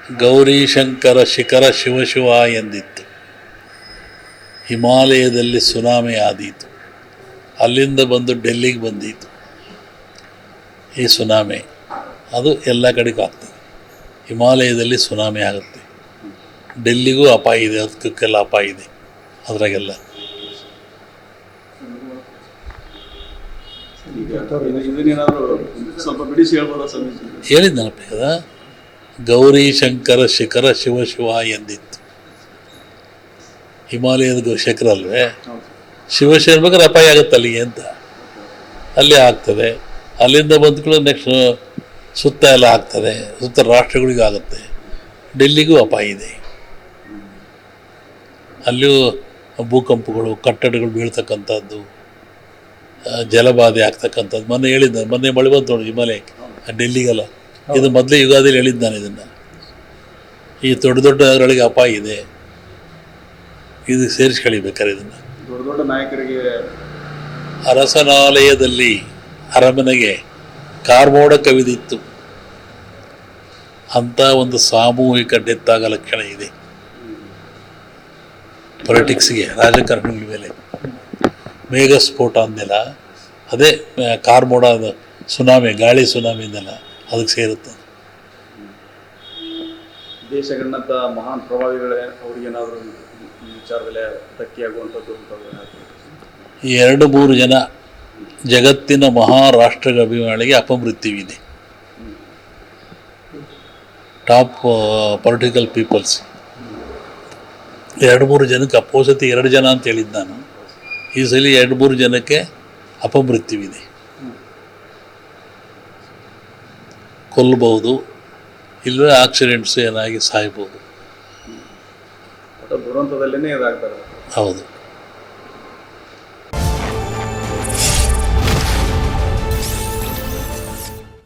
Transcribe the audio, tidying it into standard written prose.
ಗೌರೀಶಂಕರ ಶಿಖರ ಶಿವಶಿವ ಎಂದಿತ್ತು. ಹಿಮಾಲಯದಲ್ಲಿ ಸುನಾಮಿ ಆದೀತು. ಅಲ್ಲಿಂದ ಬಂದು ಡೆಲ್ಲಿಗೆ ಬಂದೀತು ಈ ಸುನಾಮಿ. ಅದು ಎಲ್ಲ ಕಡೆಗೂ ಆಗ್ತದೆ. ಹಿಮಾಲಯದಲ್ಲಿ ಸುನಾಮಿ ಆಗುತ್ತೆ, ಡೆಲ್ಲಿಗೂ ಅಪಾಯ ಇದೆ, ಅದಕ್ಕೆಲ್ಲ ಅಪಾಯ ಇದೆ. ಅದ್ರಾಗೆಲ್ಲ ಹೇಳಿದ್ನಲ್ಲಪ್ಪ ಈಗ, ಗೌರೀಶಂಕರ ಶಿಖರ ಶಿವಶಿವ ಎಂದಿತ್ತು. ಹಿಮಾಲಯದ ಶಿಖರ ಅಲ್ವೇ, ಶಿವ ಸೇರ್ಬೇಕಾದ್ರೆ ಅಪಾಯ ಆಗುತ್ತೆ ಅಲ್ಲಿಗೆ ಅಂತ. ಅಲ್ಲಿ ಆಗ್ತದೆ, ಅಲ್ಲಿಂದ ಬಂದ್ಕೊಳ್ಳೋ ನೆಕ್ಸ್ಟ್ ಸುತ್ತ ಎಲ್ಲ ಆಗ್ತದೆ, ಸುತ್ತ ರಾಷ್ಟ್ರಗಳಿಗೂ ಆಗುತ್ತೆ. ಡೆಲ್ಲಿಗೂ ಅಪಾಯ ಇದೆ. ಅಲ್ಲಿಯೂ ಭೂಕಂಪಗಳು, ಕಟ್ಟಡಗಳು ಬೀಳ್ತಕ್ಕಂಥದ್ದು, ಜಲಬಾಧೆ ಆಗ್ತಕ್ಕಂಥದ್ದು. ಮೊನ್ನೆ ಮಳೆ ಬಂತು ನೋಡಿ ಹಿಮಾಲಯಕ್ಕೆ, ಡೆಲ್ಲಿಗೆಲ್ಲ. ಇದು ಮೊದಲೇ ಯುಗಾದಿಯಲ್ಲಿ ಹೇಳಿದ್ದು ನಾನು ಇದನ್ನು. ಈ ದೊಡ್ಡ ದೊಡ್ಡ ನಗರಗಳಿಗೆ ಅಪಾಯ ಇದೆ, ಇದು ಸೇರಿಸ್ಕೊಳಿಬೇಕಾರೆ ಇದನ್ನು. ದೊಡ್ಡ ದೊಡ್ಡ ನಾಯಕರಿಗೆ ಅರಸನಾಲಯದಲ್ಲಿ ಅರಮನೆಗೆ ಕಾರ್ಮೋಡ ಕವಿದಿತ್ತು ಅಂತ ಒಂದು ಸಾಮೂಹಿಕ ಡೆತ್ ಆಗೋ ಲಕ್ಷಣ ಇದೆ ಪೊಲಿಟಿಕ್ಸ್ಗೆ, ರಾಜಕಾರಣಿಗಳ ಮೇಲೆ. ಮೇಘಸ್ಫೋಟ ಅಂದೆಲ್ಲ ಅದೇ ಕಾರ್ಮೋಡ, ಸುನಾಮಿ, ಗಾಳಿ ಸುನಾಮಿ ಅಂದೆಲ್ಲ ಅದಕ್ಕೆ ಸೇರುತ್ತೆ. ದೇಶಗಳನ್ನಂಥ ಮಹಾನ್ ಪ್ರಭಾವಿಗಳೇ ಅವ್ರಿಗೇನಾದರೂ ಈ ವಿಚಾರದಲ್ಲೇ ಧಕ್ಕೆಯಾಗುವಂಥದ್ದು 2-3 ಜನ ಜಗತ್ತಿನ ಮಹಾರಾಷ್ಟ್ರದ ಅಭಿಮಾನಿಗೆ ಅಪಮೃತ್ಯುವಿದೆ. ಟಾಪ್ ಪೊಲಿಟಿಕಲ್ ಪೀಪಲ್ಸ್ 2-3 ಜನಕ್ಕೆ ಅಪೋಸತಿ 2 ಜನ ಅಂತ ಹೇಳಿದ್ದು ನಾನು. ಈ ಸಲ 2-3 ಜನಕ್ಕೆ ಅಪಮೃತ್ಯುವಿದೆ. ಕೊಲ್ಲಬಹುದು, ಇಲ್ಲವೇ ಆಕ್ಸಿಡೆಂಟ್ಸ್ ಏನಾಗಿ ಸಾಯ್ಬೋದು. ದುರಂತದಲ್ಲೇ ಇದಾಗ್ತಾರೆ. ಹೌದು.